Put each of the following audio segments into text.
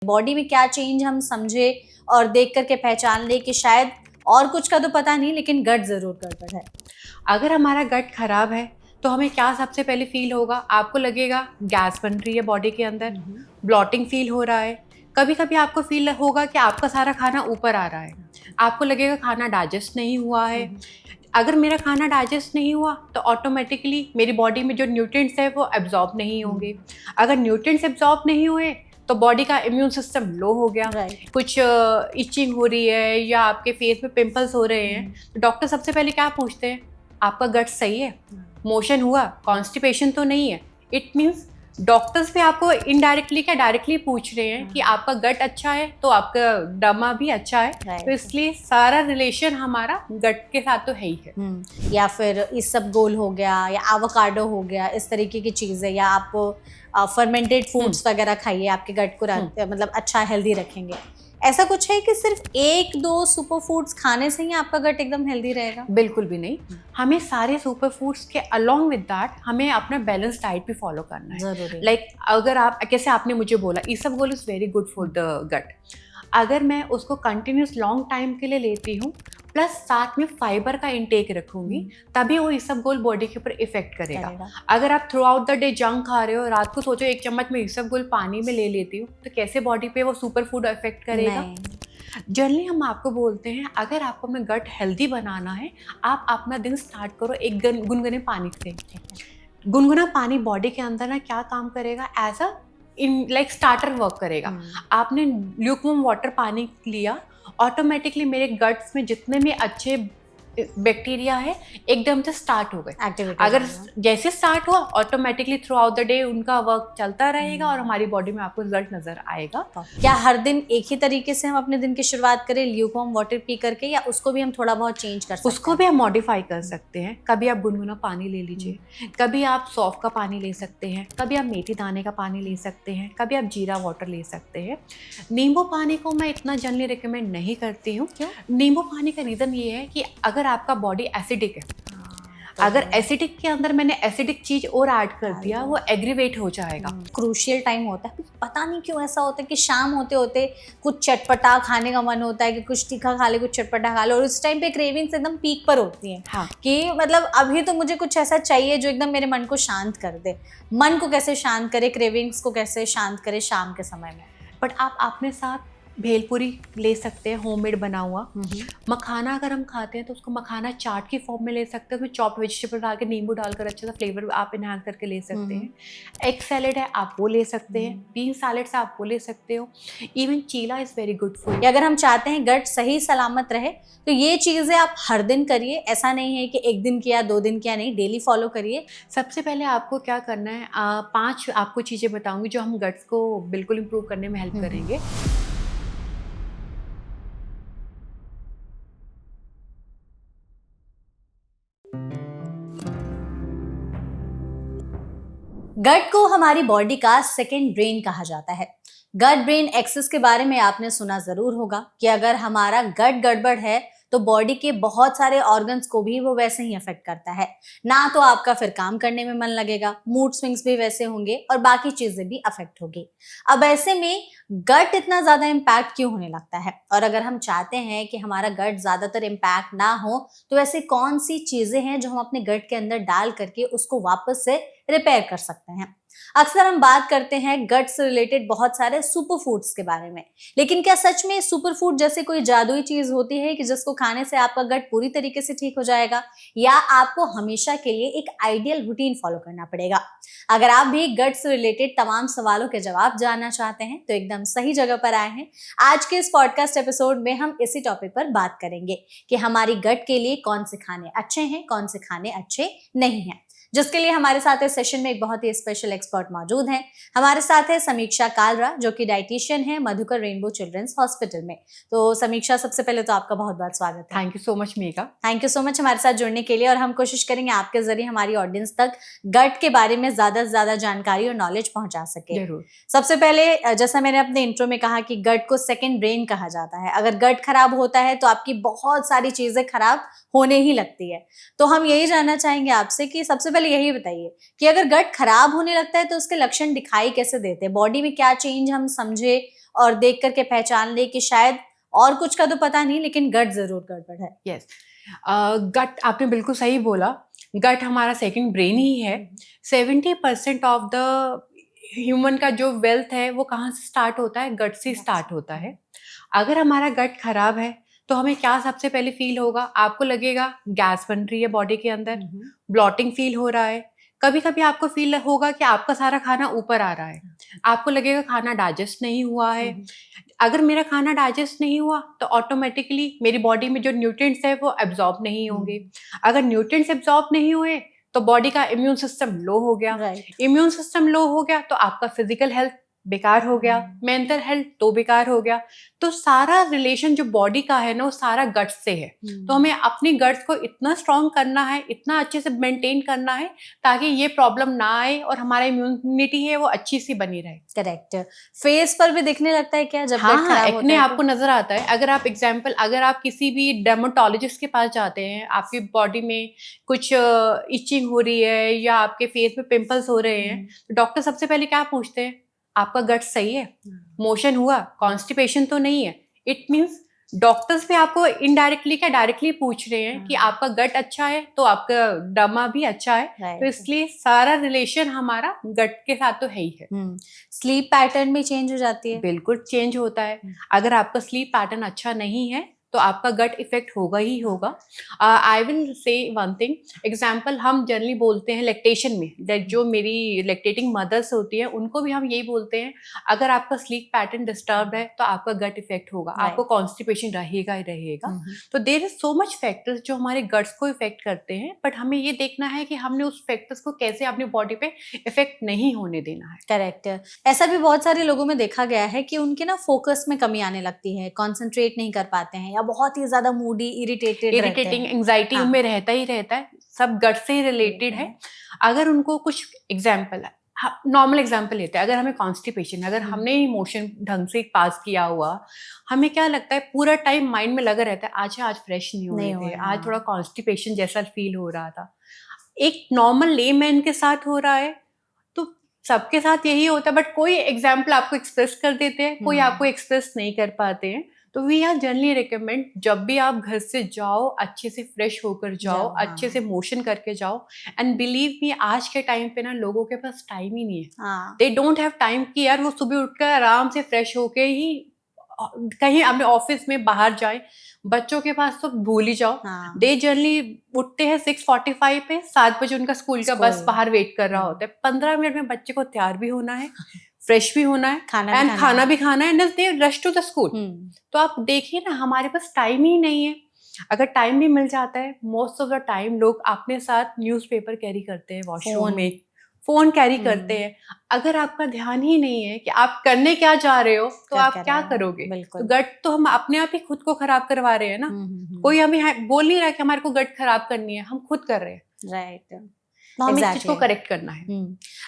Body में क्या change हम समझे और देख करके पहचान ले कि शायद और कुछ का तो पता नहीं लेकिन गट जरूर गड़बड़ है। अगर हमारा गट खराब है तो हमें क्या सबसे पहले फील होगा? आपको लगेगा गैस बन रही है बॉडी के अंदर, ब्लॉटिंग फील हो रहा है। कभी कभी आपको फील होगा कि आपका सारा खाना ऊपर आ रहा है, आपको लगेगा खाना डाइजेस्ट नहीं हुआ है। अगर मेरा खाना डाइजेस्ट नहीं हुआ तो ऑटोमेटिकली मेरी बॉडी में जो न्यूट्रिएंट्स है वो एब्जॉर्ब नहीं होंगे। अगर न्यूट्रिएंट्स एब्जॉर्ब नहीं हुए तो बॉडी का इम्यून सिस्टम लो हो गया, कुछ इचिंग हो रही है या आपके फेस में पिंपल्स हो रहे हैं, तो डॉक्टर सबसे पहले क्या पूछते हैं? आपका गट सही है, मोशन हुआ, कॉन्स्टिपेशन तो नहीं है। इट मीन्स डॉक्टर्स भी आपको इनडायरेक्टली क्या डायरेक्टली पूछ रहे हैं कि आपका गट अच्छा है तो आपका दमा भी अच्छा है। तो इसलिए सारा रिलेशन हमारा गट के साथ तो है ही है। या फिर इसबगोल हो गया या एवोकाडो हो गया, इस तरीके की चीजें, या आप फर्मेंटेड फूड्स वगैरह खाइए, आपके गट को मतलब अच्छा हेल्दी रखेंगे। ऐसा कुछ है कि सिर्फ एक दो सुपर फूड्स खाने से ही आपका गट एकदम हेल्दी रहेगा? बिल्कुल भी नहीं। हमें सारे सुपर फूड्स के अलोंग विद दैट हमें अपना बैलेंस डाइट भी फॉलो करना है। जरूरी। लाइक अगर आप कैसे आपने मुझे बोला isabgol is very good for the gut, अगर मैं उसको कंटिन्यूस लॉन्ग टाइम के लिए लेती हूँ प्लस साथ में फाइबर का इंटेक रखूंगी तभी वो इसबगोल बॉडी के ऊपर इफेक्ट करेगा। अगर आप through out the day junk खा रहे हो, रात को सोचो एक चम्मच में इसबगोल पानी में ले लेती हूँ, तो कैसे बॉडी पे वो सुपर फूड इफेक्ट करेगा? जनरली हम आपको बोलते हैं अगर आपको अपना गट हेल्दी बनाना है, आप अपना दिन स्टार्ट करो एक गुनगुने पानी से। गुनगुना पानी बॉडी के अंदर ना क्या काम करेगा? As a like starter work करेगा। आपने ल्यूकवार्म वाटर पानी लिया, ऑटोमेटिकली मेरे गट्स में जितने भी अच्छे बैक्टीरिया है एकदम से स्टार्ट हो गए। अगर जैसे स्टार्ट हुआ automatically through out the day उनका वर्क चलता रहेगा और हमारी बॉडी में आपको रिजल्ट नजर आएगा। क्या हर दिन एक ही तरीके से हम अपने दिन की शुरुआत करें ल्यूकवार्म वाटर पी करके, या उसको भी हम थोड़ा बहुत चेंज कर सकते हैं? उसको भी हम मॉडिफाई कर सकते हैं। कभी आप गुनगुना पानी ले लीजिए, कभी आप सौंफ का पानी ले सकते हैं, कभी आप मेथी दाने का पानी ले सकते हैं, कभी आप जीरा वाटर ले सकते हैं। नींबू पानी को मैं इतना जनरली रिकमेंड नहीं करती हूँ। नींबू पानी का रीज़न ये है कि अगर आपका बॉडी एसिडिक है, अगर एसिडिक के अंदर मैंने एसिडिक चीज और ऐड कर दिया वो एग्रीवेट हो जाएगा। क्रूशियल टाइम होता है, पता नहीं क्यों ऐसा होता है कि शाम होते होते कुछ चटपटा खाने का मन होता है कि कुछ तीखा खा ले, कुछ चटपटा खा ले, और उस टाइम पे क्रेविंग्स एकदम पीक पर होती हैं। हाँ। कि मतलब अभी तो मुझे कुछ ऐसा चाहिए जो एकदम मेरे मन को शांत कर दे। मन को कैसे शांत करे, क्रेविंग्स को कैसे शांत करे शाम के समय में? बट आप अपने साथ भेलपुरी ले सकते हैं, होममेड बना हुआ। मखाना अगर हम खाते हैं तो उसको मखाना चाट की फॉर्म में ले सकते हैं, उसमें चॉप वेजिटेबल डाल के नींबू डालकर अच्छा सा फ्लेवर आप इनहांस करके ले सकते हैं। एग सैलेड है आप वो ले सकते हैं, बीन सैलेड से आप वो ले सकते हो। Even cheela is very good food. अगर हम चाहते हैं गट सही सलामत रहे तो ये चीजें आप हर दिन करिए, ऐसा नहीं है कि एक दिन किया 2 दिन किया, नहीं, डेली फॉलो करिए। सबसे पहले आपको क्या करना है, 5 आपको चीजें बताऊंगी जो हम गट्स को बिल्कुल इंप्रूव करने में हेल्प करेंगे। गट को हमारी बॉडी का सेकेंड ब्रेन कहा जाता है। गट ब्रेन एक्सिस के बारे में आपने सुना जरूर होगा कि अगर हमारा गट गड़बड़ है तो बॉडी के बहुत सारे ऑर्गन्स को भी वो वैसे ही अफेक्ट करता है। ना तो आपका फिर काम करने में मन लगेगा, मूड स्विंग्स भी वैसे होंगे और बाकी चीजें भी अफेक्ट होगी। अब ऐसे में गट इतना ज्यादा इम्पैक्ट क्यों होने लगता है? और अगर हम चाहते हैं कि हमारा गट ज्यादातर इम्पैक्ट ना हो तो ऐसे कौन सी चीजें हैं जो हम अपने गट के अंदर डाल करके उसको वापस से रिपेयर कर सकते हैं? अक्सर हम बात करते हैं गट से रिलेटेड बहुत सारे सुपर फूड्स के बारे में, लेकिन क्या सच में सुपर फूड जैसे कोई जादुई चीज होती है कि जिसको खाने से आपका गट पूरी तरीके से ठीक हो जाएगा, या आपको हमेशा के लिए एक आइडियल रूटीन फॉलो करना पड़ेगा? अगर आप भी गट से रिलेटेड तमाम सवालों के जवाब जानना चाहते हैं तो एकदम सही जगह पर आए हैं। आज के इस पॉडकास्ट एपिसोड में हम इसी टॉपिक पर बात करेंगे कि हमारी गट के लिए कौन से खाने अच्छे हैं, कौन से खाने अच्छे नहीं हैं, जिसके लिए हमारे साथ इस सेशन में एक बहुत ही स्पेशल एक्सपर्ट मौजूद हैं। हमारे साथ है समीक्षा कालरा, जो कि डाइटिशियन है मधुकर रेनबो चिल्ड्रंस हॉस्पिटल में। तो समीक्षा, सबसे पहले तो आपका बहुत बहुत स्वागत है। Thank you so much Megha. Thank you so much हमारे साथ जुड़ने के लिए, और हम कोशिश करेंगे आपके जरिए हमारी ऑडियंस तक गट के बारे में ज्यादा से ज्यादा जानकारी और नॉलेज पहुंचा सके। जरूर। सबसे पहले, जैसा मैंने अपने इंट्रो में कहा कि गट को सेकेंड ब्रेन कहा जाता है। अगर गट खराब होता है तो आपकी बहुत सारी चीजें खराब होने ही लगती है। तो हम यही जानना चाहेंगे आपसे कि सबसे पहले पहले यही बताइए कि अगर गट खराब होने लगता है तो उसके लक्षण दिखाई कैसे देते हैं, बॉडी में क्या चेंज हम समझे और देख करके पहचान ले कि शायद और कुछ का तो पता नहीं लेकिन गट जरूर गड़बड़ है। यस, गट आपने बिल्कुल सही बोला। गट हमारा सेकंड ब्रेन ही है। 70% ऑफ द ह्यूमन का जो वेल्थ है वो कहाँ से स्टार्ट होता है? गट से स्टार्ट होता है। अगर हमारा गट खराब है तो हमें क्या सबसे पहले फील होगा? आपको लगेगा गैस बन रही है बॉडी के अंदर, ब्लॉटिंग फील हो रहा है। कभी कभी आपको फील होगा कि आपका सारा खाना ऊपर आ रहा है, आपको लगेगा खाना डाइजेस्ट नहीं हुआ है। अगर मेरा खाना डाइजेस्ट नहीं हुआ तो ऑटोमेटिकली मेरी बॉडी में जो न्यूट्रिएंट्स है वो एब्जॉर्ब नहीं होंगे। अगर न्यूट्रिएंट्स एब्जॉर्ब नहीं हुए तो बॉडी का इम्यून सिस्टम लो हो गया। राइट। इम्यून सिस्टम लो हो गया तो आपका फिजिकल हेल्थ बेकार हो गया, मेंटल हेल्थ तो बेकार हो गया। तो सारा रिलेशन जो बॉडी का है ना वो सारा गट्स से है। तो हमें अपनी गट्स को इतना स्ट्रांग करना है, इतना अच्छे से मेंटेन करना है ताकि ये प्रॉब्लम ना आए और हमारा इम्यूनिटी है वो अच्छी सी बनी रहे। करेक्ट। फेस पर भी दिखने लगता है क्या जब हाँ गट खराब होता एक्ने है आपको नजर आता है। अगर आप अगर आप किसी भी डर्मेटोलॉजिस्ट के पास जाते हैं, आपकी बॉडी में कुछ इचिंग हो रही है या आपके फेस में पिंपल्स हो रहे हैं, तो डॉक्टर सबसे पहले क्या पूछते हैं? आपका गट सही है, मोशन हुआ, कॉन्स्टिपेशन तो नहीं है। इट मीन्स डॉक्टर्स भी आपको इनडायरेक्टली क्या डायरेक्टली पूछ रहे हैं कि आपका गट अच्छा है तो आपका डर्मा भी अच्छा है। तो इसलिए सारा रिलेशन हमारा गट के साथ तो है ही है। स्लीप पैटर्न भी चेंज हो जाती है? बिल्कुल चेंज होता है। अगर आपका स्लीप पैटर्न अच्छा नहीं है तो आपका गट इफेक्ट होगा ही होगा। I will say one thing, example हम जनरली बोलते हैं लेक्टेशन में, जो मेरी लेक्टेटिंग मदर्स होती हैं उनको भी हम यही बोलते हैं, अगर आपका स्लीप पैटर्न डिस्टर्ब है तो आपका गट इफेक्ट होगा, आपको कॉन्स्टिपेशन रहेगा ही रहेगा। तो there is so much factors जो हमारे गट्स को इफेक्ट करते हैं, बट हमें ये देखना है कि हमने उस फैक्टर्स को कैसे अपनी बॉडी पे इफेक्ट नहीं होने देना है। करेक्ट। ऐसा भी बहुत सारे लोगों में देखा गया है कि उनके ना फोकस में कमी आने लगती है, कॉन्सेंट्रेट नहीं कर पाते हैं या बहुत ही ज्यादा मूडी इरिटेटिंग एंग्जाइटी उनमें रहता ही रहता है। सब गट से ही रिलेटेड है। अगर उनको कुछ एग्जाम्पल, नॉर्मल एग्जाम्पल लेते हैं, अगर हमें कॉन्स्टिपेशन, अगर हमने इमोशन ढंग से पास किया हुआ, हमें क्या लगता है पूरा टाइम माइंड में लगा रहता है आज फ्रेश नहीं हो रहे थे, आज थोड़ा कॉन्स्टिपेशन जैसा फील हो रहा था। एक नॉर्मल लेमैन के साथ हो रहा है तो सबके साथ यही होता है, बट कोई एग्जाम्पल आपको एक्सप्रेस कर देते हैं, कोई आपको एक्सप्रेस नहीं कर पाते हैं। तो वी आर जनरली रिकमेंड, जब भी आप घर से जाओ अच्छे से फ्रेश होकर जाओ, अच्छे से मोशन करके जाओ। एंड बिलीव मी, आज के टाइम पे ना लोगों के पास टाइम ही नहीं है। दे डोंट हैव टाइम कि यार वो सुबह उठकर आराम से फ्रेश होके ही कहीं अपने ऑफिस में बाहर जाए। बच्चों के पास तो भूल ही जाओ। दे जनरली उठते हैं 6:45 पे, 7 बजे उनका स्कूल का बस बाहर वेट कर रहा होता है। 15 मिनट में बच्चे को तैयार भी होना है, फ्रेश भी होना है, खाना भी खाना है, दे रश टू द स्कूल। तो आप देखिए ना, हमारे पास टाइम ही नहीं है। अगर टाइम भी मिल जाता है, मोस्ट ऑफ द टाइम लोग अपने साथ न्यूज़पेपर कैरी करते हैं, वॉशरूम में फोन कैरी करते हैं। अगर आपका ध्यान ही नहीं है कि आप करने क्या जा रहे हो तो आप क्या करोगे? तो गट तो हम अपने आप ही खुद को खराब करवा रहे हैं ना। कोई हमें बोल नहीं रहा कि हमारे को गट खराब करनी है, हम खुद कर रहे हैं। राइट। तो हमें इस चीज को करेक्ट करना है।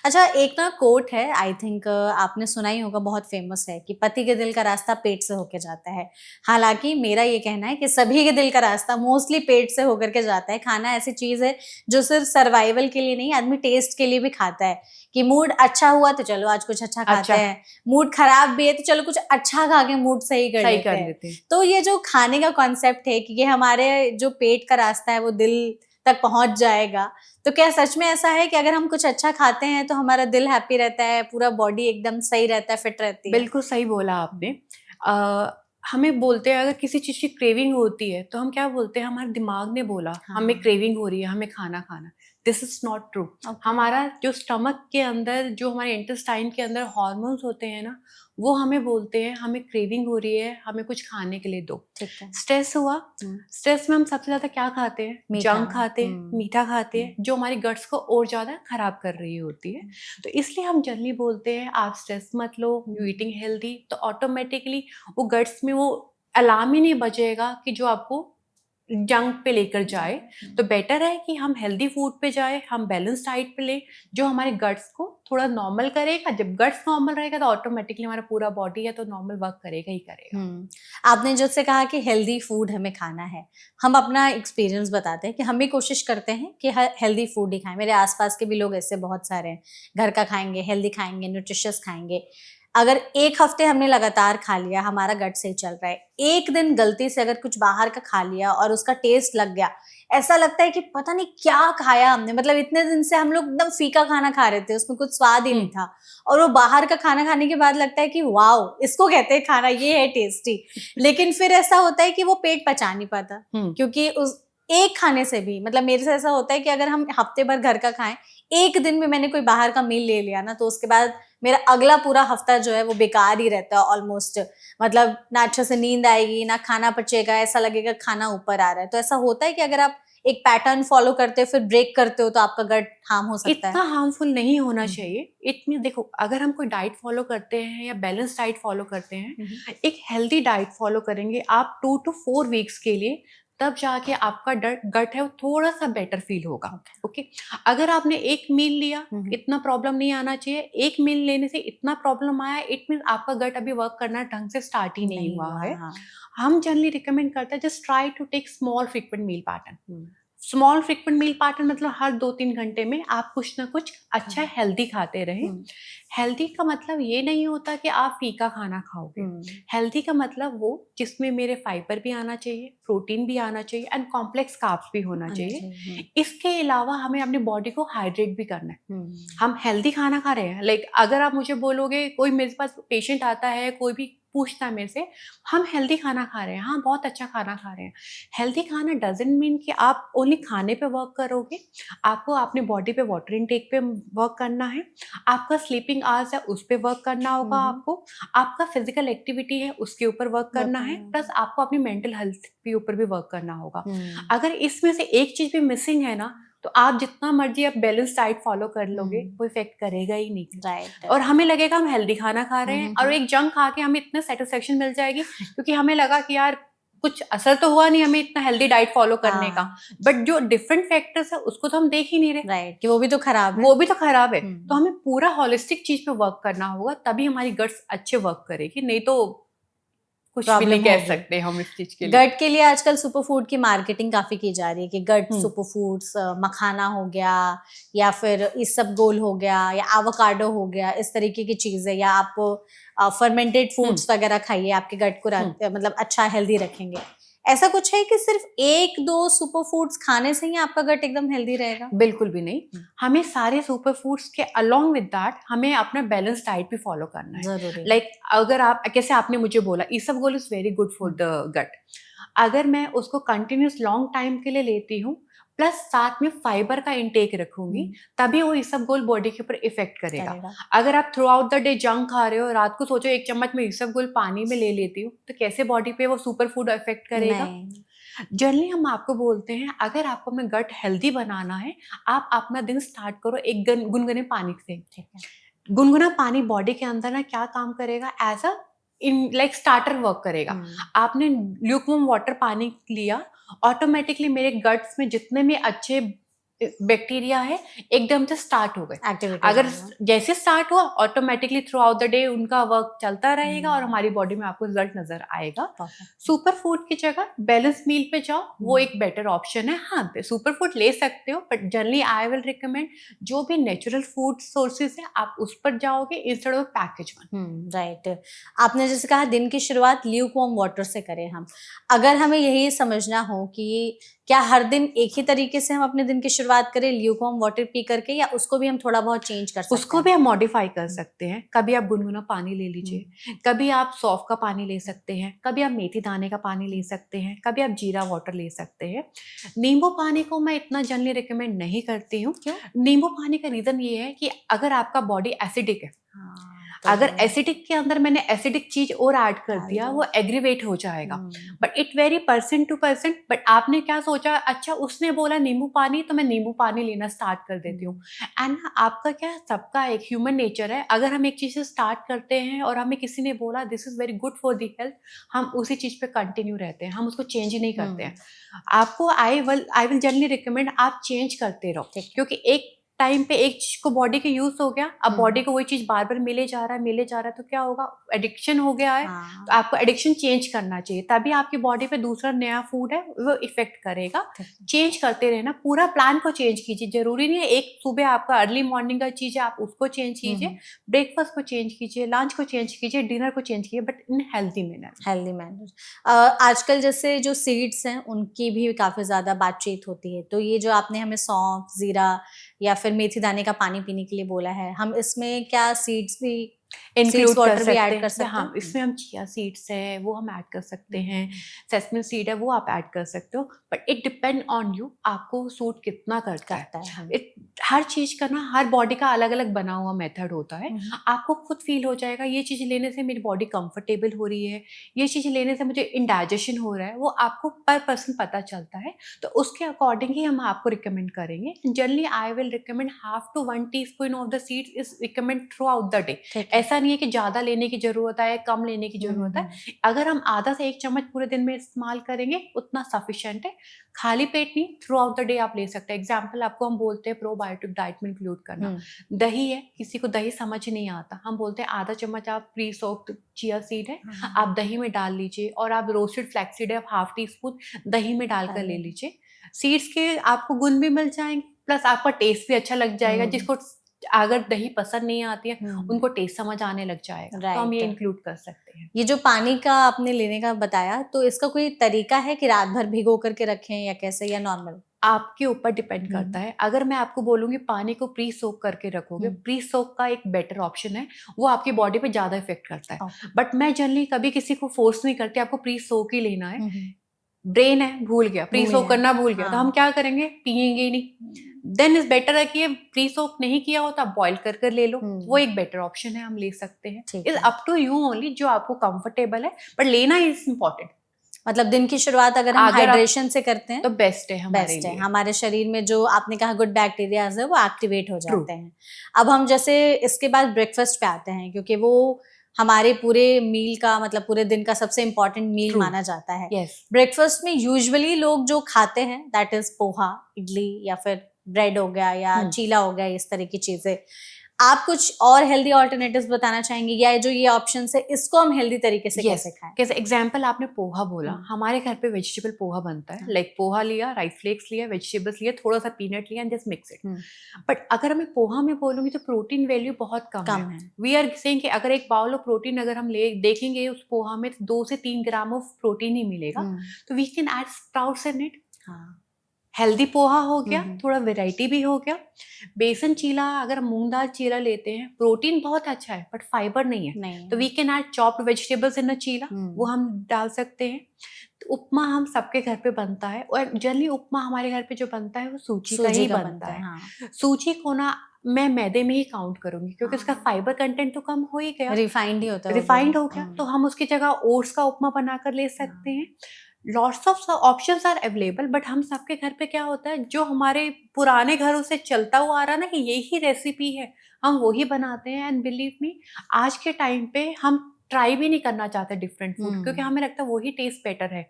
अच्छा, एक ना कोट है, आई थिंक आपने सुना ही होगा, बहुत फेमस है कि पति के दिल का रास्ता पेट से होके जाता है। हालांकि मेरा ये कहना है कि सभी के दिल का रास्ता मोस्टली पेट से होकर के जाता है। खाना ऐसी चीज है जो सिर्फ सर्वाइवल के लिए नहीं, आदमी टेस्ट के लिए भी खाता है कि मूड अच्छा हुआ तो चलो आज कुछ अच्छा खाते हैं, मूड खराब भी है तो चलो कुछ अच्छा खा के मूड सही कर लेते हैं। तो ये जो खाने का कॉन्सेप्ट है कि ये हमारे जो पेट का रास्ता है वो दिल तक पहुंच जाएगा, तो क्या सच में ऐसा है कि अगर हम कुछ अच्छा खाते हैं तो हमारा दिल हैप्पी रहता है, पूरा बॉडी एकदम सही रहता है, फिट रहती है? बिल्कुल सही बोला आपने। हमें बोलते हैं अगर किसी चीज की क्रेविंग होती है तो हम क्या बोलते हैं, हमारे दिमाग ने बोला हमें क्रेविंग हो रही है, हमें खाना खाना। This is not true. हमारा जो स्टमक के अंदर, जो हमारे इंटेस्टाइन के अंदर हार्मोन्स होते हैं ना, वो हमें बोलते हैं हमें क्रेविंग हो रही है, हमें कुछ खाने के लिए दो। स्ट्रेस हुआ, स्ट्रेस में हम सबसे ज्यादा क्या खाते हैं? जंक खाते हैं, मीठा खाते हैं, जो हमारी गट्स को और ज्यादा खराब कर रही होती है। तो इसलिए हम जनरली बोलते हैं आप स्ट्रेस मत लो, यू ईटिंग हेल्दी, तो ऑटोमेटिकली वो गट्स में वो अलार्म ही नहीं बजेगा कि जो आपको जंक पे लेकर जाए, तो बेटर है कि हम हेल्दी फूड पे जाए, हम बैलेंस डाइट पे ले, जो हमारे गट्स को थोड़ा नॉर्मल करेगा। जब गट्स नॉर्मल रहेगा तो ऑटोमेटिकली हमारा पूरा बॉडी है तो नॉर्मल वर्क करेगा ही करेगा। आपने जैसे कहा कि हेल्दी फूड हमें खाना है, हम अपना एक्सपीरियंस बताते हैं कि हम भी कोशिश करते हैं कि हेल्दी फूड ही खाएं। मेरे आसपास के भी लोग ऐसे बहुत सारे हैं, घर का खाएंगे, हेल्दी खाएंगे, न्यूट्रिशियस खाएंगे। अगर एक हफ्ते हमने लगातार खा लिया, हमारा गट सही चल रहा है, एक दिन गलती से अगर कुछ बाहर का खा लिया और उसका टेस्ट लग गया, ऐसा लगता है कि पता नहीं क्या खाया हमने। मतलब इतने दिन से हम लोग एकदम फीका खाना खा रहे थे, उसमें कुछ स्वाद ही नहीं था, और वो बाहर का खाना खाने के बाद लगता है कि वाओ, इसको कहते हैं खाना, ये है टेस्टी। लेकिन फिर ऐसा होता है कि वो पेट पचा नहीं पाता, क्योंकि उस एक खाने से भी, मतलब मेरे से ऐसा होता है कि अगर हम हफ्ते भर घर का खाएं, एक दिन में मैंने कोई बाहर का मील ले लिया ना, तो उसके बाद मेरा अगला पूरा हफ्ता जो है वो बेकार ही रहता है ऑलमोस्ट। मतलब ना अच्छे से नींद आएगी, ना खाना पचेगा, ऐसा लगेगा खाना ऊपर आ रहा है। तो ऐसा होता है कि अगर आप एक पैटर्न फॉलो करते हो फिर ब्रेक करते हो तो आपका गट हार्म हो सकता इतना है। हार्मफुल नहीं होना चाहिए। इतनी देखो, अगर हम कोई डाइट फॉलो करते हैं या बैलेंस डाइट फॉलो करते हैं, एक हेल्दी डाइट फॉलो करेंगे आप 2 to 4 वीक्स के लिए, तब जाके आपका गट है वो थोड़ा सा बेटर फील होगा। ओके, अगर आपने एक मील लिया, इतना प्रॉब्लम नहीं आना चाहिए। एक मील लेने से इतना प्रॉब्लम आया, इट मीन आपका गट अभी वर्क करना ढंग से स्टार्ट ही नहीं हुआ है। हम जनरली रिकमेंड करते हैं just try to take small frequent meal pattern. Small frequent meal pattern मतलब हर 2-3 घंटे में आप कुछ ना कुछ अच्छा हेल्दी खाते रहें। हेल्दी का मतलब ये नहीं होता कि आप फीका खाना खाओगे। हेल्दी का मतलब वो जिसमें मेरे फाइबर भी आना चाहिए, प्रोटीन भी आना चाहिए एंड कॉम्प्लेक्स कार्ब्स भी होना चाहिए। इसके अलावा हमें अपनी बॉडी को हाइड्रेट भी करना है। हम हेल्दी खाना खा रहे हैं, लाइक अगर आप मुझे बोलोगे, कोई मेरे पास पेशेंट आता है, कोई भी पूछता है मेरे से, हम हेल्दी खाना खा रहे हैं, हाँ बहुत अच्छा खाना खा रहे हैं। हेल्दी खाना डजंट मीन कि आप ओनली खाने पे वर्क करोगे। आपको अपनी बॉडी पे वाटर इनटेक पे वर्क करना है, आपका स्लीपिंग आवर्स है उस पे वर्क करना होगा, आपको आपका फिजिकल एक्टिविटी है उसके ऊपर वर्क करना है, प्लस आपको अपनी मेंटल हेल्थ के ऊपर भी वर्क करना होगा। अगर इसमें से एक चीज भी मिसिंग है ना, तो आप जितना मर्जी आप बैलेंस डाइट फॉलो कर लोगे, वो इफेक्ट करेगा ही नहीं। राइट। और हमें लगेगा हम हेल्दी खाना खा रहे हैं, और एक जंक खा के हमें इतना सेटिस्फेक्शन मिल जाएगी, क्योंकि हमें लगा कि यार कुछ असर तो हुआ नहीं हमें इतना हेल्दी डाइट फॉलो करने का। बट जो डिफरेंट फैक्टर्स है उसको तो हम देख ही नहीं रहे। राइट, कि वो भी तो खराब है। वो भी तो खराब है। तो हमें पूरा होलिस्टिक चीज पे वर्क करना होगा, तभी हमारी गट्स अच्छे वर्क करेगी, नहीं तो कुछ भी नहीं कह सकते हम इस चीज के लिए। गट के लिए आजकल सुपर फूड की मार्केटिंग काफी की जा रही है कि गट सुपर फूड्स, मखाना हो गया या फिर इसबगोल हो गया या एवोकाडो हो गया, इस तरीके की चीजें, या आप फर्मेंटेड फूड्स वगैरह खाइए, आपके गट को मतलब अच्छा हेल्दी रखेंगे। ऐसा कुछ है कि सिर्फ 1-2 सुपर फूड्स खाने से ही आपका गट एकदम हेल्दी रहेगा? बिल्कुल भी नहीं। हमें सारे सुपर फूड्स के अलोंग विद दैट हमें अपना बैलेंस डाइट भी फॉलो करना है। जरूरी। लाइक अगर आप, कैसे आपने मुझे बोला isabgol is very good for the gut, अगर मैं उसको कंटिन्यूस लॉन्ग टाइम के लिए लेती हूँ, प्लस साथ में फाइबर का इंटेक रखूंगी, तभी वो इसबगोल बॉडी के ऊपर इफेक्ट करेगा। अगर आप through out the day junk खा रहे हो, रात को सोचो 1 चम्मच में इसबगोल पानी में ले लेती हूँ, तो कैसे बॉडी पे वो सुपर फूड इफेक्ट करेगा? जनरली हम आपको बोलते हैं, अगर आपको अपना गट हेल्दी बनाना है, आप अपना दिन स्टार्ट करो एक गुनगुने पानी से। गुनगुना पानी बॉडी के अंदर ना क्या काम करेगा, as a like starter work करेगा। आपने ल्यूकवार्म वाटर पानी लिया, ऑटोमेटिकली मेरे गट्स में जितने भी अच्छे बैक्टीरिया है एकदम से स्टार्ट हो गए। अगर जैसे स्टार्ट हुआ, automatically through out the day उनका वर्क चलता रहेगा और हमारी बॉडी में आपको रिजल्ट नजर आएगा। सुपर फूड की जगह बैलेंस मील पे जाओ, वो एक बेटर ऑप्शन है। हाँ, सुपर फूड ले सकते हो, but generally I will recommend जो भी नेचुरल फूड सोर्सेज है आप उस पर जाओगे instead of package one. Right. आपने जैसे कहा दिन की शुरुआत ल्यूकवार्म वाटर से करें हम। अगर हमें यही समझना हो कि क्या हर दिन एक ही तरीके से हम अपने दिन की शुरुआत करें ल्यूकवार्म वाटर पी करके, या उसको भी हम थोड़ा बहुत चेंज कर सकते हैं? उसको भी हम मॉडिफाई कर सकते हैं। कभी आप गुनगुना पानी ले लीजिए, कभी आप सौंफ का पानी ले सकते हैं, कभी आप मेथी दाने का पानी ले सकते हैं, कभी आप जीरा वाटर ले सकते हैं। नींबू पानी को मैं इतना जनरली रिकमेंड नहीं करती हूँ। नींबू पानी का रीजन ये है कि अगर आपका बॉडी एसिडिक है, अगर है। एसिडिक के अंदर मैंने एसिडिक चीज और ऐड कर डाल दिया दो। वो एग्रीवेट हो जाएगा। Hmm, but it very person to person. But आपने क्या सोचा, अच्छा उसने बोला नींबू पानी तो मैं नींबू पानी लेना स्टार्ट कर देती हूँ। एंड आपका क्या है, सबका एक ह्यूमन नेचर है, अगर हम एक चीज से स्टार्ट करते हैं और हमें किसी ने बोला this is very good for the health, हम उसी चीज पे कंटिन्यू रहते हैं, हम उसको चेंज नहीं करते हैं। आपको आई विल जनरली रिकमेंड आप चेंज करते रहो, ठीक है। क्योंकि एक टाइम पे एक चीज को बॉडी के यूज हो गया, अब बॉडी को वही चीज बार बार मिले जा रहा है तो क्या होगा, एडिक्शन हो गया है। हाँ, तो आपको एडिक्शन चेंज करना चाहिए, तभी आपकी बॉडी पे दूसरा नया फूड है वो इफेक्ट करेगा। ठीक है। चेंज करते रहना, पूरा प्लान को चेंज कीजिए, जरूरी नहीं है एक सुबह आपका अर्ली मॉर्निंग का चीज है आप उसको चेंज कीजिए, ब्रेकफास्ट को चेंज कीजिए, लंच को चेंज कीजिए, डिनर को चेंज कीजिए, but in healthy manner. Healthy manner. आजकल जैसे जो सीड्स हैं उनकी भी काफी ज्यादा बातचीत होती है, तो ये जो आपने हमें सौंफ, जीरा या फिर मेथी दाने का पानी पीने के लिए बोला है, हम इसमें क्या सीड्स भी, सीड्स इंक्लूड कर वाटर भी सकते ऐड कर हैं, सकते हाँ हैं? इसमें हम चिया सीड्स हैं वो हम ऐड कर सकते हैं, हम्म, सेसमी सीड है वो आप ऐड कर सकते हो, but it depend on you, आपको सूट कितना करता है। करता है। हर चीज का ना, हर बॉडी का अलग अलग बना हुआ मेथड होता है। हम्म, आपको खुद फील हो जाएगा ये चीज लेने से मेरी बॉडी कंफर्टेबल हो रही है, ये चीज लेने से मुझे इंडाइजेशन हो रहा है, वो आपको पर पर्सन पता चलता है, तो उसके अकॉर्डिंग ही हम आपको रिकमेंड करेंगे। Generally I will recommend half to 1 teaspoon of the seeds is recommend throughout the day. ठीक है। ऐसा नहीं है कि ज्यादा लेने की जरूरत है, कम लेने की जरूरत है। अगर हम आधा से 1 चम्मच पूरे दिन में इस्तेमाल करेंगे उतना सफिशिएंट है, खाली पेट नहीं, थ्रू आउट द डे आप ले सकते हैं। एग्जाम्पल आपको हम बोलते हैं प्रोबायोटिक डाइट में इंक्लूड करना, दही है, किसी को दही समझ नहीं आता, हम बोलते हैं आधा चम्मच आप प्री सोक्ड चिया सीड है आप दही में डाल लीजिए, और आप रोस्टेड फ्लैक्स सीड है आप हाफ टी स्पून दही में डालकर ले लीजिए। सीड्स के आपको गुण भी मिल जाएंगे, प्लस आपका टेस्ट भी अच्छा लग जाएगा। जिसको अगर दही पसंद नहीं आती है उनको टेस्ट समझ आने लग जाएगा, तो हम ये राइट। इंक्लूड कर सकते हैं। ये जो पानी का आपने लेने का बताया, तो इसका कोई तरीका है कि रात भर भिगो करके रखें या कैसे, या नॉर्मल? आपके ऊपर डिपेंड करता है। अगर मैं आपको बोलूंगी पानी को प्री सोक करके रखोगे, प्री सोक का एक बेटर ऑप्शन है, वो आपकी बॉडी पे ज्यादा इफेक्ट करता है। बट मैं जनरली कभी किसी को फोर्स नहीं करती आपको प्री सोक ही लेना है। ब्रेन है भूल गया, प्री सोक करना भूल गया, तो हम क्या करेंगे, पियेंगे ही नहीं। देन इज बेटर है कि ये प्री सोक नहीं किया हो तो आप बॉईल कर कर ले लो, वो एक बेटर ऑप्शन है, हम ले सकते हैं। Is up to you only, जो आपको कंफर्टेबल है, बट लेना इज इम्पोर्टेंट। मतलब दिन की शुरुआत अगर हम हाइड्रेशन से करते हैं तो बेस्ट है हमारे लिए। हमारे शरीर में जो आपने कहा गुड बैक्टीरियाज है वो एक्टिवेट हो जाते हैं। अब हम जैसे इसके बाद ब्रेकफास्ट पे आते हैं, क्योंकि वो हमारे पूरे मील का, मतलब पूरे दिन का सबसे इम्पोर्टेंट मील माना जाता है। ब्रेकफास्ट में यूजुअली लोग जो खाते हैं दैट इज पोहा, इडली, या फिर ब्रेड हो गया या चीला हो गया, इस तरह की चीजें। आप कुछ और हेल्दी ऑल्टरनेटिव्स बताना चाहेंगे, या जो ये ऑप्शन है इसको हम हेल्दी तरीके से कैसे खाएं? कैसे एग्जांपल आपने पोहा बोला, हमारे घर पे वेजिटेबल पोहा बनता है। लाइक पोहा लिया, राइस फ्लेक्स लिया, वेजिटेबल्स लिया, थोड़ा सा पीनट लिया and just mix it. But अगर मैं पोहा में बोलूंगी तो प्रोटीन वैल्यू बहुत कम है। वी आर सेइंग कि अगर एक बाउल ऑफ प्रोटीन अगर हम ले देखेंगे उस पोहा में 2 से 3 ग्राम ऑफ प्रोटीन ही मिलेगा। तो we can add sprouts in it. Healthy poha हो गया, थोड़ा वैरायटी भी हो गया। बेसन चीला, अगर मूंग दाल चीला लेते हैं, प्रोटीन बहुत अच्छा है बट फाइबर नहीं है, तो we can add chopped vegetables in a chilla, वो हम डाल सकते हैं। तो उपमा हम सबके घर पे बनता है, और जनरली उपमा हमारे घर पे जो बनता है वो सूजी का ही बनता है। सूजी को ना मैं मैदे में ही काउंट करूंगी, क्योंकि उसका फाइबर कंटेंट तो कम हो ही गया, रिफाइंड ही होता है, रिफाइंड हो गया, तो हम उसकी जगह ओट्स का उपमा बनाकर ले सकते हैं। Lots of options are available, but हम सबके घर पे क्या होता है, जो हमारे पुराने घरों से चलता हुआ आ रहा ना कि यही रेसिपी है, हम वही बनाते हैं। एंड बिलीव मी, आज के टाइम पे हम ट्राई भी नहीं करना चाहते डिफरेंट फूड, क्योंकि हमें लगता है वही टेस्ट बेटर है।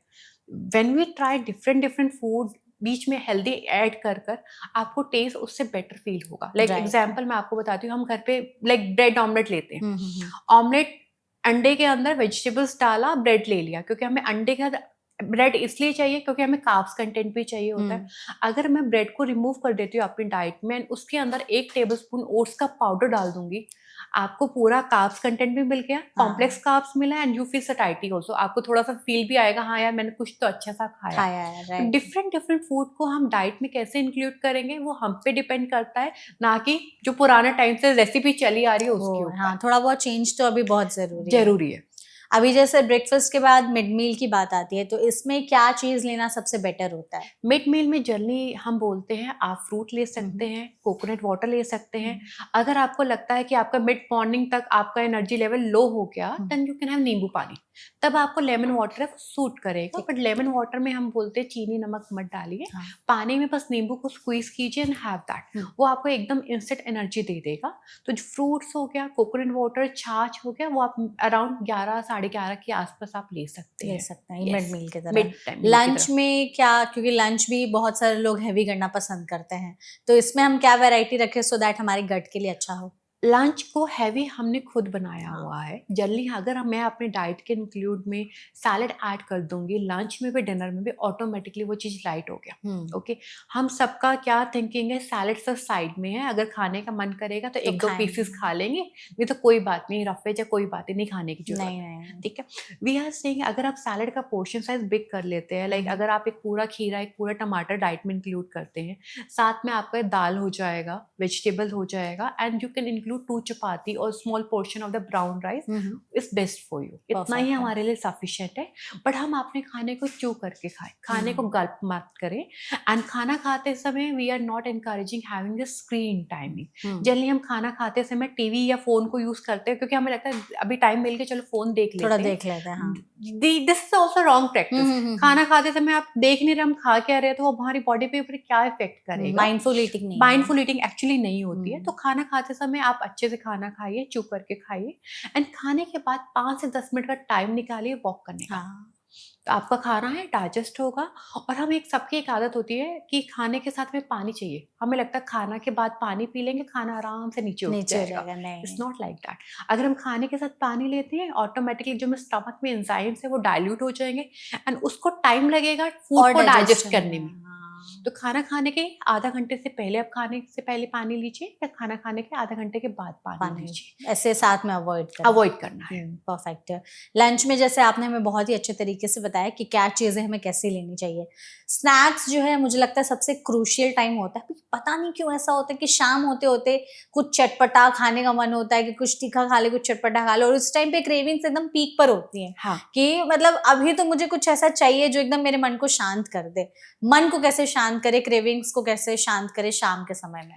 When we try different food, बीच में हेल्दी ऐड कर कर, आपको टेस्ट उससे बेटर फील होगा। लाइक एग्जाम्पल मैं आपको बताती हूँ, हम घर पे लाइक ब्रेड ऑमलेट लेते हैं। ऑमलेट, अंडे के अंदर वेजिटेबल्स डाला, ब्रेड ले लिया, क्योंकि हमें अंडे का ब्रेड इसलिए चाहिए क्योंकि हमें कार्ब्स कंटेंट भी चाहिए होता है। अगर मैं ब्रेड को रिमूव कर देती हूँ अपनी डाइट में, उसके अंदर 1 टेबलस्पून ओट्स का पाउडर डाल दूंगी, आपको पूरा कार्ब्स कंटेंट भी मिल गया, कॉम्प्लेक्स कार्ब्स मिला, and you feel satiety also. आपको थोड़ा सा फील भी आएगा, हाँ यार मैंने कुछ तो अच्छा सा खाया। डिफरेंट फूड को हम डाइट में कैसे इंक्लूड करेंगे वो हम पे डिपेंड करता है, ना कि जो पुराने टाइम से रेसिपी चली आ रही है उसके ऊपर। हाँ, थोड़ा बहुत चेंज तो अभी बहुत जरूरी है। अभी जैसे ब्रेकफास्ट के बाद मिड मील की बात आती है, तो इसमें क्या चीज लेना सबसे बेटर होता है? मिड मील में जनरली हम बोलते हैं आप फ्रूट ले सकते हैं, कोकोनट वाटर ले सकते हैं। अगर आपको लगता है कि आपका मिड मॉर्निंग तक आपका एनर्जी लेवल लो हो गया, देन यू कैन हैव नींबू पानी। तब आपको लेमन वाटर है वो सूट करेगा, ठीक। बट लेमन वाटर में हम बोलते हैं चीनी नमक मत डालिए, हाँ। पानी में बस नींबू को स्क्वीज कीजिए एंड हैव दैट। वो आपको एकदम इंस्टेंट एनर्जी दे देगा। तो जो फ्रूट्स हो गया, कोकोनट वाटर, छाछ हो गया, वो आप अराउंड 11 साढ़े 11 के आसपास आप ले सकते ले हैं। सकते हैं Yes. मिड मील की तरह। मिड टाइम लंच में क्या, क्योंकि लंच भी बहुत सारे लोग हैवी करना पसंद करते हैं, तो इसमें हम क्या वैरायटी रखें सो दैट हमारे गट के लिए अच्छा हो? लंच को हैवी हमने खुद बनाया हाँ। हुआ है। जनरली अगर मैं अपने डाइट के इंक्लूड में सैलड ऐड कर दूंगी लंच में भी डिनर में भी, ऑटोमेटिकली वो चीज़ लाइट हो गया। ओके, हम सबका क्या थिंकिंग है, सैलड सब साइड में है, अगर खाने का मन करेगा तो एक दो खाएंगे। पीसेस खा लेंगे, नहीं तो कोई बात नहीं, रफेज है कोई बात नहीं, खाने की जरूरत नहीं है। नहीं। ठीक है, वी आर सेइंग अगर आप सैलड का पोर्शन साइज बिग कर लेते हैं, लाइक अगर आप एक पूरा खीरा एक पूरा टमाटर डाइट में इंक्लूड करते हैं, साथ में आपका दाल हो जाएगा, वेजिटेबल हो जाएगा, एंड यू कैन इंक्लूड 2 चपाती और small portion of the brown rice, is best for you. इतना ही Perfect है। हमारे लिए सफिशिएंट है। बट हम अपने खाने को च्यू करके खाएं, खाने को गल्प मत करें। एंड खाना खाते समय we are not encouraging having the screen timing. Generally हम खाना खाते समय टीवी या फोन को यूज करते हैं, क्योंकि हमें लगता है अभी टाइम मिल गया चलो फोन देख थोड़ा लेते हैं। देख लेते हैं। हाँ। This is also wrong practice. खाना खाते समय आप देख नहीं रहे हम खा क्या रहे हैं, तो वो हमारी बॉडी पे ऊपर क्या इफेक्ट करेगा। माइंडफुल ईटिंग नहीं है। माइंडफुल ईटिंग एक्चुअली नहीं होती है। तो खाना खाते समय आप अच्छे से खाना खाइए, चुप करके खाइए, एंड खाने के बाद 5 से 10 मिनट का टाइम निकालिए वॉक करने का। हाँ। तो आपका खाना है डाइजेस्ट होगा। और हम एक सबकी एक आदत होती है कि खाने के साथ में पानी चाहिए। हमें लगता है खाना के बाद पानी पी लेंगे खाना आराम से नीचे उठ नीचे हो जाएगा। जाएगा, नहीं इट्स नॉट लाइक दैट। अगर हम खाने के साथ पानी लेते हैं, ऑटोमेटिकली जो स्टमक में एंजाइम्स है वो डाइल्यूट हो जाएंगे, एंड उसको टाइम लगेगा फूड को डाइजेस्ट करने में। तो खाना खाने के आधा घंटे से पहले आप खाने से पहले पानी लीजिए, या खाना खाने के आधा घंटे के बाद पानी लीजिए। ऐसे साथ में अवॉइड करना है। परफेक्ट। लंच में जैसे आपने हमें बहुत ही अच्छे तरीके से बताया कि क्या चीजें हमें कैसे लेनी चाहिए। स्नैक्स जो है मुझे लगता है सबसे क्रूशियल टाइम होता है। पता नहीं क्यों ऐसा होता है कि शाम होते होते कुछ चटपटा खाने का मन होता है, कि कुछ तीखा खा ले कुछ चटपटा खा ले, और उस टाइम पे क्रेविंग्स एकदम पीक पर होती हैं। हाँ। कि मतलब अभी तो मुझे कुछ ऐसा चाहिए जो एकदम मेरे मन को शांत कर दे। मन को कैसे शांत करे, क्रेविंग्स को कैसे शांत करे शाम के समय में?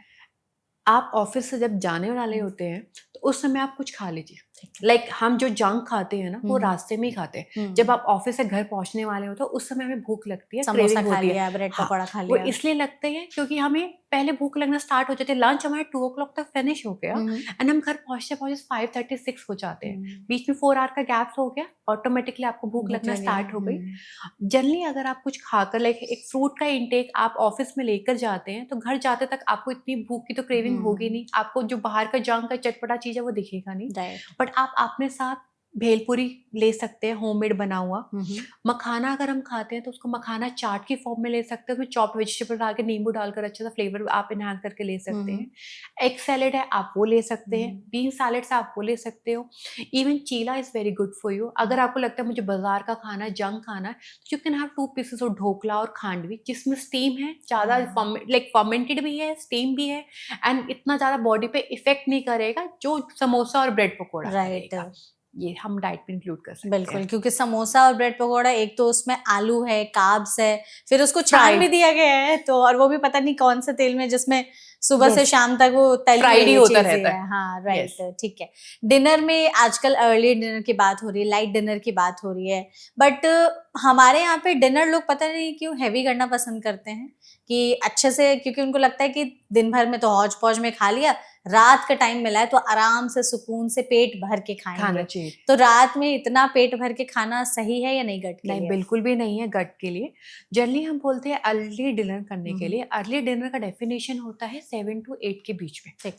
आप ऑफिस से जब जाने वाले होते हैं तो उस समय आप कुछ खा लीजिए। लाइक हम जो जंक खाते हैं ना वो रास्ते में ही खाते हैं। जब आप ऑफिस से घर पहुंचने वाले हो तो उस समय हमें भूख लगती है, समोसा क्रेविंग खा होती है। लिया, ब्रेड पकौड़ा खा वो लिया। इसलिए लगते हैं क्योंकि हमें पहले भूख लगना स्टार्ट हो जाती है। लंच हमारे 2 o'clock तक फिनिश हो गया, एंड हम घर पहुंचते पहुंचते 5:36 हो जाते हैं। बीच में 4 आवर का गैप हो गया, ऑटोमेटिकली आपको भूख लगना स्टार्ट हो गई। जनरली अगर आप कुछ खाकर, लाइक एक फ्रूट का इंटेक आप ऑफिस में लेकर जाते हैं, तो घर जाते तक आपको इतनी भूख की तो क्रेविंग होगी नहीं। आपको जो बाहर का जंक का चटपटा चीज है वो दिखेगा नहीं। बट आप अपने साथ भेलपुरी ले सकते हैं, होममेड बना हुआ। मखाना अगर हम खाते हैं तो उसको मखाना चाट की फॉर्म में ले सकते हैं, उसमें चॉप्ड वेजिटेबल डाल के नींबू डालकर अच्छा सा फ्लेवर आप इनहांस करके ले सकते हैं। एग सैलेड है आप वो ले सकते हैं, बीन सैलेड से आप वो ले सकते हो। Even cheela is very good for you. अगर आपको लगता है मुझे बाजार का खाना है, जंक खाना है, तो you can have 2 pieces of dhokla और खांडवी, जिसमें स्टीम है ज्यादा, लाइक फर्मेंटेड भी है, स्टीम भी है, एंड इतना ज्यादा बॉडी पे इफेक्ट नहीं करेगा जो समोसा और ब्रेड पकौड़ा करेगा। ये हम डाइट में इंक्लूड कर सकते हैं। बिल्कुल, क्योंकि समोसा और ब्रेड पकौड़ा एक तो उसमें आलू है, कार्ब्स है, फिर उसको छान भी दिया गया है, तो और वो भी पता नहीं कौन से तेल में, जिसमें सुबह से शाम तक वो तली हुई होता चीजें रहता है। हाँ राइट, ठीक है। डिनर में आजकल अर्ली डिनर की बात हो रही है, लाइट डिनर की बात हो रही है, बट हमारे यहाँ पे डिनर लोग पता नहीं क्यों हैवी करना पसंद करते हैं, कि अच्छे से, क्योंकि उनको लगता है कि दिन भर में तो हौज पौज में खा लिया, रात का टाइम मिला है तो आराम से सुकून से पेट भर के खाएंगे। तो रात में इतना पेट भर के खाना सही है या नहीं गट के लिए? नहीं, बिल्कुल भी नहीं है गट के लिए। जनरली हम बोलते हैं अर्ली डिनर करने के लिए। अर्ली डिनर का डेफिनेशन होता है 7 to 8 के बीच में।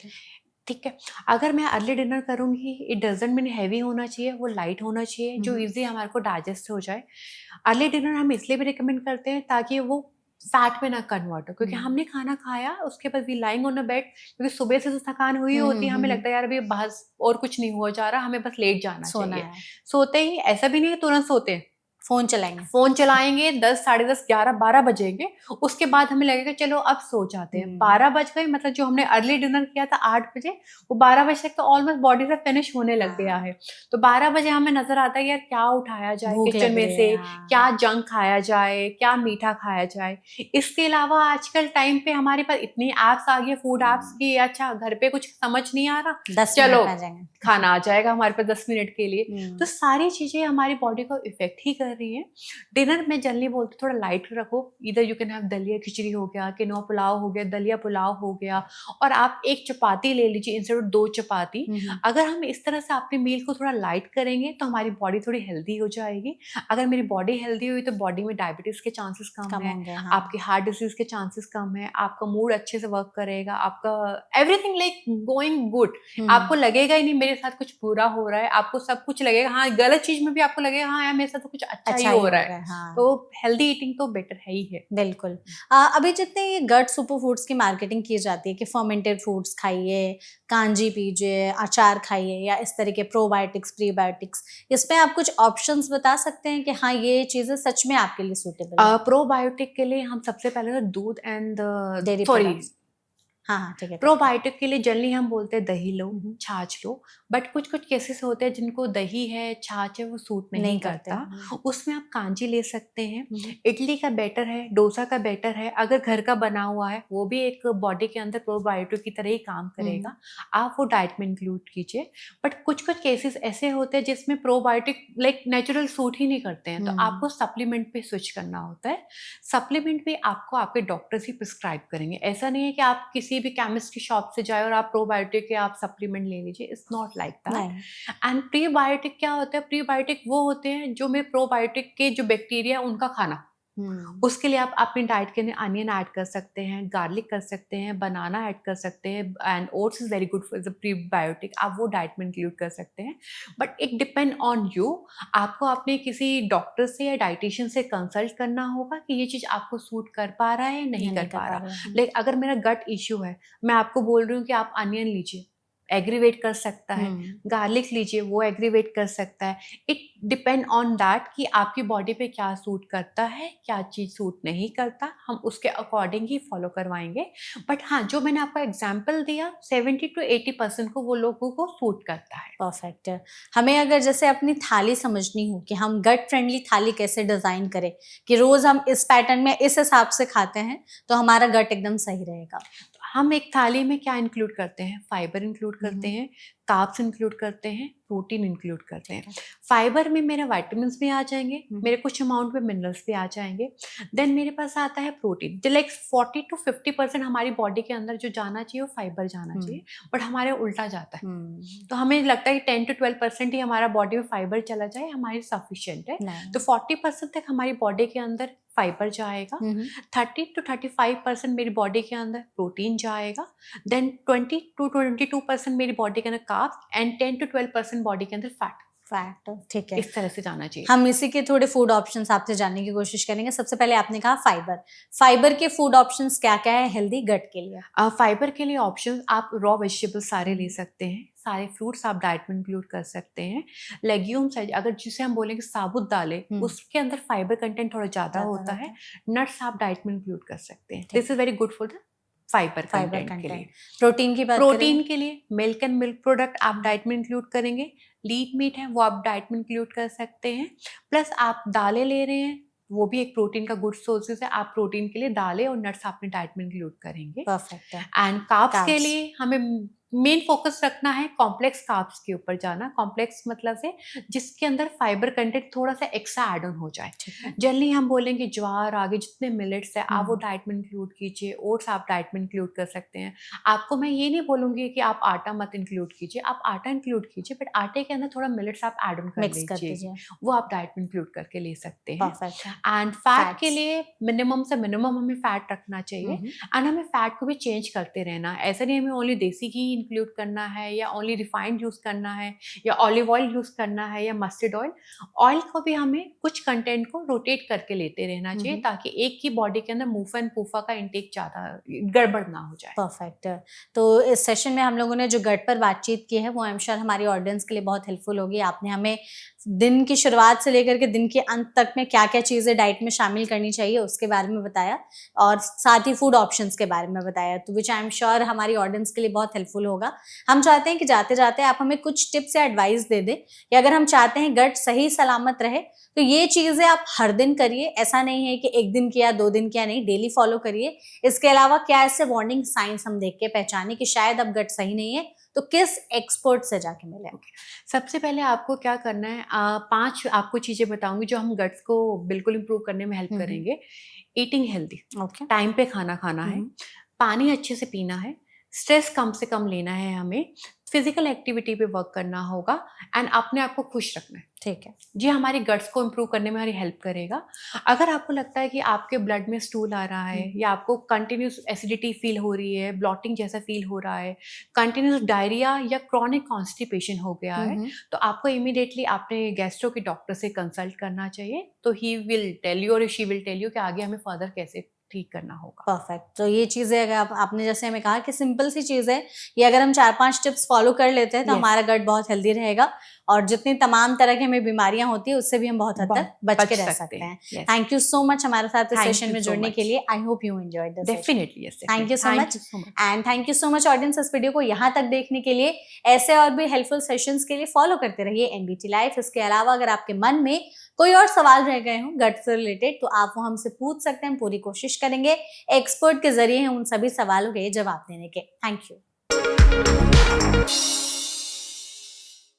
ठीक है। अगर मैं अर्ली डिनर करूंगी, इट डजंट मीन हैवी होना चाहिए, वो लाइट होना चाहिए जो इजी हमारे को डाइजेस्ट हो जाए। अर्ली डिनर हम इसलिए भी रिकमेंड करते हैं ताकि वो फैट में ना कन्वर्ट हो, क्योंकि हमने खाना खाया उसके बाद we lying on a bed, क्योंकि सुबह से तो थकान हुई होती है, हमें लगता है यार अभी बस और कुछ नहीं हुआ जा रहा, हमें बस लेट जाना चाहिए। सोते ही ऐसा भी नहीं है तुरंत सोते हैं, फोन चलाएंगे। फोन चलाएंगे, 10, साढ़े 10, 11, 12 बजेंगे। उसके बाद हमें लगेगा चलो अब सो जाते हैं। 12 बज गए, मतलब जो हमने अर्ली डिनर किया था 8 बजे, वो 12 बजे तक तो ऑलमोस्ट बॉडी से फिनिश होने लग गया है। तो 12 बजे हमें नजर आता है यार क्या उठाया जाए भूख किचन लग में रही से, है, हाँ। क्या जंक खाया जाए, क्या मीठा खाया जाए। इसके अलावा आजकल टाइम पे हमारे पास इतनी एप्स आ गई है फूड एप्स की, अच्छा घर पे कुछ समझ नहीं आ रहा, 10 चलो मिनट में आ जाएंगे। खाना आ जाएगा हमारे पास 10 मिनट के लिए। तो हम्म, सारी चीजें हमारी बॉडी को इफेक्ट ही कर रही है। डिनर में जनरली बोलते थोड़ा लाइट रखो, इधर यू कैन हैव दलिया खिचड़ी हो गया, किनोआ पुलाव हो गया, दलिया पुलाव हो गया, और आप एक चपाती ले लीजिए इंस्टेड ऑफ 2 चपाती। अगर हम इस तरह से अपने मील को थोड़ा लाइट करेंगे तो हमारी बॉडी थोड़ी हेल्दी हो जाएगी। अगर मेरी बॉडी हेल्दी हुई तो बॉडी में डायबिटीज के चांसेस कम कम है, होंगे, हाँ। आपके हार्ट डिजीज के चांसेस कम है, आपका मूड अच्छे से वर्क करेगा, आपका एवरीथिंग लाइक गोइंग गुड। आपको लगेगा ही नहीं मेरे साथ कुछ बुरा हो रहा है, आपको सब कुछ लगेगा, हाँ गलत चीज में भी आपको लगेगा हाँ यार मेरे साथ तो कुछ अच्छा ही हो रहा है। हाँ। तो हेल्दी ईटिंग तो बेटर है ही है। बिल्कुल। अभी जितने ये गट सुपर फूड्स की मार्केटिंग की जाती है कि फर्मेंटेड फूड्स खाइए, कांजी पीजिए, अचार खाइए, या इस तरह के प्रोबायोटिक्स प्रीबायोटिक्स, इसमें आप कुछ ऑप्शंस बता सकते हैं कि हाँ ये चीजें सच में आपके लिए सूटेबल है? प्रोबायोटिक के लिए हम सबसे पहले तो दूध एंड डेयरी सॉरी प्रोडक्ट्स। हाँ हाँ, ठीक है। प्रोबायोटिक के लिए जनरली हम बोलते हैं दही लो, हम्म, छाछ लो। बट कुछ कुछ केसेस होते हैं जिनको दही है, छाछ है, वो सूट नहीं नहीं करते। करता। उसमें आप कांजी ले सकते हैं। हम्म, इडली का बेटर है, डोसा का बेटर है, अगर घर का बना हुआ है वो भी एक बॉडी के अंदर प्रोबायोटिक की तरह ही काम करेगा। आप वो डाइट में इंक्लूड कीजिए। बट कुछ कुछ केसेस ऐसे होते हैं जिसमें प्रोबायोटिक लाइक नेचुरल सूट ही नहीं करते हैं, तो आपको सप्लीमेंट पे स्विच करना होता है। सप्लीमेंट भी आपको आपके डॉक्टर्स ही प्रिस्क्राइब करेंगे। ऐसा नहीं है कि आप किसी भी केमिस्ट की शॉप से जाए और आप प्रोबायोटिक या आप सप्लीमेंट ले लीजिए, इट्स नॉट लाइक दैट। नहीं। एंड प्रीबायोटिक क्या होता है? प्रीबायोटिक वो होते हैं जो में प्रोबायोटिक के जो बैक्टीरिया उनका खाना, उसके लिए आप अपनी डाइट के अंदर अनियन ऐड कर सकते हैं, गार्लिक कर सकते हैं, बनाना ऐड कर सकते हैं, and oats is very good for the prebiotic, आप वो डाइट में इंक्लूड कर सकते हैं। But it depend on you. आपको अपने किसी डॉक्टर से या डाइटिशियन से कंसल्ट करना होगा कि ये चीज़ आपको सूट कर पा रहा है, नहीं कर पा रहा। लाइक अगर मेरा गट इश्यू है, मैं आपको बोल रही हूँ कि आप अनियन लीजिए, एग्रीवेट कर सकता है, गार्लिक लीजिए, वो एग्रीवेट कर सकता है। इट डिपेंड ऑन दैट कि आपकी बॉडी पे क्या सूट करता है, क्या चीज़ सूट नहीं करता, हम उसके अकॉर्डिंग ही फॉलो करवाएंगे। बट हाँ, जो मैंने आपको एग्जाम्पल दिया 70 to 80% को वो लोगों को सूट करता है। परफेक्ट। हमें अगर जैसे अपनी थाली समझनी हो कि हम गट फ्रेंडली थाली कैसे डिजाइन करें कि रोज हम इस पैटर्न में इस हिसाब से खाते हैं तो हमारा गट एकदम सही रहेगा। हम एक थाली में क्या इंक्लूड करते हैं? फाइबर इंक्लूड करते हैं, कार्ब्स इंक्लूड करते हैं, प्रोटीन इंक्लूड करते हैं। फाइबर में मेरे विटामिन्स भी आ जाएंगे, मेरे कुछ अमाउंट में मिनरल्स भी आ जाएंगे। देन मेरे पास आता है प्रोटीन, जो लाइक 40 to 50% हमारी बॉडी के अंदर जो जाना चाहिए वो फाइबर जाना चाहिए, बट हमारे उल्टा जाता है। तो हमें लगता है कि 10 to 12% ही हमारा बॉडी में फाइबर चला जाए हमारी सफिशिएंट है। तो 40% तक हमारी बॉडी के अंदर फाइबर जाएगा, 30 to 35% मेरी बॉडी के अंदर प्रोटीन जाएगा, देन 20 to 22% मेरी बॉडी के अंदर कार्ब्स, एंड 10 to 12% बॉडी के अंदर फैट। ठीक है। इस तरह से जाना चाहिए। हम इसी के थोड़े फूड ऑप्शंस आपसे जानने की कोशिश करेंगे। सबसे पहले आपने कहा फाइबर के फूड ऑप्शंस क्या क्या है हेल्दी गट के लिए? फाइबर के लिए ऑप्शन आप रॉ वेजिटेबल्स सारे ले सकते हैं, सारे फ्रूट्स आप डाइट में इंक्लूड कर सकते हैं। लेग्यूम्स है, अगर जिसे हम बोलेंगे साबुत दालें, उसके अंदर फाइबर कंटेंट थोड़ा ज़्यादा होता है। नट्स आप डाइट में इंक्लूड कर सकते हैं। This is very good for the fibre content के लिए। प्रोटीन की बात प्रोटीन के लिए मिल्क एंड मिल्क प्रोडक्ट आप डाइट में इंक्लूड करेंगे। लीट मीट है वो आप डाइट में इंक्लूड कर सकते हैं। प्लस आप दालें ले रहे हैं, वो भी एक प्रोटीन का गुड सोर्सेज है, आप प्रोटीन के लिए दालें और नट्स अपने डाइट में इंक्लूड करेंगे। परफेक्ट है। एंड कार्ब्स के लिए हमें मेन फोकस रखना है कॉम्प्लेक्स कार्ब्स के ऊपर जाना। कॉम्प्लेक्स मतलब से जिसके अंदर फाइबर कंटेंट थोड़ा सा एक्स्ट्रा एड ऑन हो जाए। जनरली हम बोलेंगे ज्वार, रागी, जितने मिलेट्स है आप वो डाइट में इंक्लूड कीजिए। ओट्स आप डाइट में इंक्लूड कर सकते हैं। आपको मैं ये नहीं बोलूंगी कि आप आटा मत इंक्लूड कीजिए, आप आटा इंक्लूड कीजिए, बट आटे के अंदर थोड़ा मिलेट्स आप एड ऑन कर लीजिए, वो आप डाइट में इंक्लूड करके ले सकते हैं। एंड फैट के लिए मिनिमम से मिनिमम हमें फैट रखना चाहिए, एंड हमें फैट को भी चेंज करते रहना। ऐसा नहीं हमें ओनली देसी घी इंक्लूड करना है या ओनली रिफाइंड यूज करना है या ऑलिव ऑयल यूज करना है या मस्टर्ड ऑयल। ऑयल को भी हमें कुछ कंटेंट को रोटेट करके लेते रहना चाहिए ताकि एक की बॉडी के अंदर मूफा एंड पूफा का इंटेक ज्यादा गड़बड़ ना हो जाए। परफेक्ट। तो इस सेशन में हम लोगों ने जो गट पर बातचीत की है वो आई एम श्योर हमारी ऑडियंस के लिए बहुत हेल्पफुल होगी। आपने हमें दिन की शुरुआत से लेकर के दिन के अंत तक में क्या क्या चीज़ें डाइट में शामिल करनी चाहिए उसके बारे में बताया, और साथ ही फूड ऑप्शंस के बारे में बताया, तो विच आई एम श्योर हमारी ऑडियंस के लिए बहुत हेल्पफुल होगा। हम चाहते हैं कि जाते जाते आप हमें कुछ टिप्स या एडवाइस दे दें कि अगर हम चाहते हैं गट सही सलामत रहे तो ये चीज़ें आप हर दिन करिए, ऐसा नहीं है कि एक दिन किया 2 दिन किया, नहीं, डेली फॉलो करिए। इसके अलावा क्या ऐसे वार्निंग साइंस हम देख के पहचाने कि शायद अब गट सही नहीं है, तो किस एक्सपर्ट से जाके मिले? सबसे पहले आपको क्या करना है, 5 आपको चीज़ें बताऊँगी जो हम गट्स को बिल्कुल इम्प्रूव करने में हेल्प करेंगे। Eating healthy, okay. टाइम पे खाना खाना है, पानी अच्छे से पीना है, स्ट्रेस कम से कम लेना है हमें, फिजिकल एक्टिविटी पे वर्क करना होगा एंड अपने आप को खुश रखना है। ठीक है। जी हमारी गट्स को इम्प्रूव करने में हमारी हेल्प करेगा। अगर आपको लगता है कि आपके ब्लड में स्टूल आ रहा है या आपको कंटिन्यूस एसिडिटी फील हो रही है, ब्लॉटिंग जैसा फील हो रहा है, कंटिन्यूस डायरिया या क्रॉनिक कॉन्स्टिपेशन हो गया है, तो आपको इमीडिएटली अपने गैस्ट्रो के डॉक्टर से कंसल्ट करना चाहिए। तो ही विल टेल यू और शी विल टेल यू कि आगे हमें फर्दर कैसे ठीक करना होगा। परफेक्ट। तो ये चीज़ें अगर आपने जैसे हमें कहा कि सिंपल सी चीज़ है, ये अगर हम 4-5 टिप्स फॉलो कर लेते हैं तो Yes. हमारा गट बहुत हेल्दी रहेगा, और जितनी तमाम तरह की हमें बीमारियां होती है उससे भी हम बहुत हद तक बच के रह सकते हैं। Yes. Thank you so much हमारे साथ इस Thank सेशन you में so जुड़ने के much. लिए। I hope you enjoyed this session. Definitely, yes. Thank you so Thank much, you so much. And thank you so much audience इस video को यहाँ तक देखने के लिए। ऐसे और भी हेल्पफुल सेशंस के लिए फॉलो करते रहिए एनडीटी लाइफ। इसके अलावा अगर आपके मन में कोई और सवाल रह गए हों गट से रिलेटेड तो आप वो हमसे पूछ सकते हैं, हम पूरी कोशिश करेंगे एक्सपर्ट के जरिए उन सभी सवालों के जवाब देने के। Thank you.